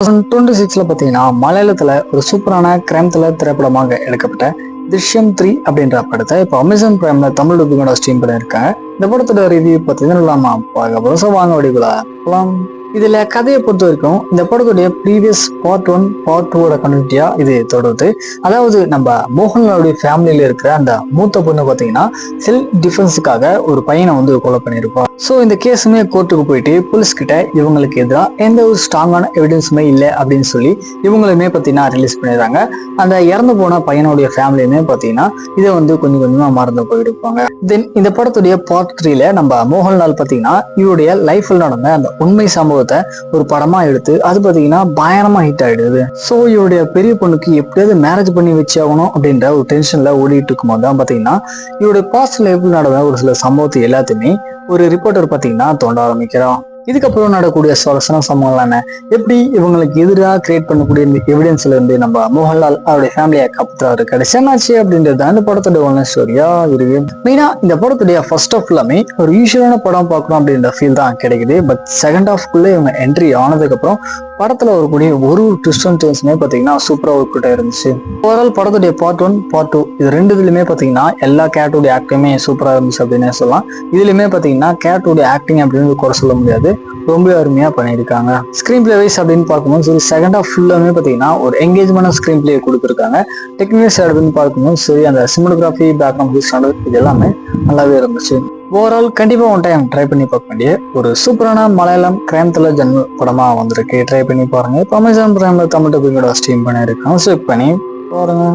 2026 பார்த்தீங்கன்னா மலையாளத்துல ஒரு சூப்பரான கிரைம் த்ரில்லர் திரைப்படமாக எடுக்கப்பட்ட திருஷ்யம் 3 அப்படின்ற படத்தை இப்போ அமேசான் பிரைம்ல தமிழ் டப்பிங்கோட ஸ்ட்ரீம் பண்ணியிருக்காங்க. இந்த படத்தோட ரிவ்யூ பார்த்தீங்கன்னா இல்லாமா வாங்க வடிவுல போலாம். இதுல கதையை பொறுத்த வரைக்கும் இந்த படத்துடைய ப்ரீவியஸ் பார்ட் 1 பார்ட் 2 கண்டினியூட்டியா இது தொடருது. அதாவது நம்ம மோகன்லாலுடைய ஃபேமிலியில இருக்கிற அந்த மூத்த பொண்ணு பார்த்தீங்கன்னா செல்ஃப் டிஃபென்ஸுக்காக ஒரு பையனை வந்து கொலை பண்ணியிருப்பான். ஸோ இந்த கேஸுமே கோர்ட்டுக்கு போயிட்டு போலீஸ் கிட்ட இவங்களுக்கு எதிராக எந்த ஒரு ஸ்ட்ராங்கான எவிடன்ஸுமே இல்லை அப்படின்னு சொல்லி இவங்களுமே பார்த்தீங்கன்னா ரிலீஸ் பண்ணிடுறாங்க. அந்த இறந்து போன பையனுடைய ஃபேமிலியுமே பார்த்தீங்கன்னா இதை வந்து கொஞ்சம் கொஞ்சமா மறந்து போயிருப்பாங்க. தென் இந்த படத்துடைய பார்ட் 3ல நம்ம மோகன்லால் பார்த்தீங்கன்னா இவருடைய லைஃப்ல நடந்த அந்த உண்மை சம்பவத்தை ஒரு படமா எடுத்து அது பார்த்தீங்கன்னா பயங்கரமா ஹிட் ஆயிடுது. ஸோ இவருடைய பெரிய பொண்ணுக்கு எப்படியாவது மேரேஜ் பண்ணி வச்சு ஆகணும் அப்படின்ற ஒரு டென்ஷன்ல ஓடிட்டு இருக்கும் போது தான் பார்த்தீங்கன்னா இவருடைய பாஸ்ட் லைஃப்ல நடந்த ஒரு சில சம்பவத்தை எல்லாத்தையுமே ஒரு ரிப்போர்ட்டர் பார்த்தீங்கன்னா தோண்ட ஆரம்பிக்கிறான். இதுக்கப்புறம் நடக்கக்கூடிய சுவாரஸ்யமான சம்பவங்கள் என்ன, எப்படி இவங்களுக்கு எதிராக கிரியேட் பண்ணக்கூடிய இந்த எவிடன்ஸ்ல இருந்து நம்ம மோகன்லால் அவருடைய ஃபேமிலியை காப்பாற்றுறாரு, கடைசி என்னாச்சு அப்படின்றது அந்த படத்தோட ஒன்ன ஸ்டோரியா இருக்கு. மெயினா இந்த படத்துடைய ஃபர்ஸ்ட் ஆஃப் எல்லாமே ஒரு யூஸ்வலான படம் பார்க்கணும் அப்படின்ற ஃபீல் தான் கிடைக்குது. பட் செகண்ட் ஹாஃப்குள்ளே இவங்க என்ட்ரி ஆனதுக்கு அப்புறம் படத்துல வரக்கூடிய ஒரு ட்விஸ்ட் அண்ட் டர்ன்ஸுமே பார்த்தீங்கன்னா சூப்பரா ஒர்க் அவுட் இருந்துச்சு. ஓவரால் படத்துடைய பார்ட் 1 பார்ட் 2 இது ரெண்டுலயுமே பார்த்தீங்கன்னா எல்லா கேரக்டருடைய ஆக்டிங்குமே சூப்பரா இருந்துச்சு அப்படின்னு சொல்லலாம். இதுலயுமே பார்த்தீங்கன்னா கேரக்டருடைய ஆக்டிங் அப்படின்னு குறை சொல்ல முடியாது, ரொம்ப அருமையா பண்ணியிருக்காங்க. ஸ்கிரீன் பிளே வைஸ் அப்படின்னு பார்க்கும்போது சரி செகண்ட் ஹாஃப் ஃபுல்லாமே பார்த்தீங்கன்னா ஒரு எங்கேஜ்மெண்ட் ஸ்கிரீன் பிளே கொடுத்துருக்காங்க. டெக்னிக்கல் சைடு அப்படின்னு பார்க்கும்போது சரி அந்த சினிமோகிராஃபி பேக்ரவுண்ட் இது எல்லாமே நல்லாவே இருந்துச்சு. ஓவரால் கண்டிப்பா ஒன் டைம் ட்ரை பண்ணி பார்க்க வேண்டிய ஒரு சூப்பரான மலையாளம் கிரைம் த்ரில்லர் ஜெனரல் படமா வந்திருக்கு. ட்ரை பண்ணி பாருங்க. இப்போ அமேசான் பிரைம்ல தமிழ் டப்பிங்கோட ஸ்ட்ரீம் பண்ணியிருக்காங்க. செக் பண்ணி பாருங்க.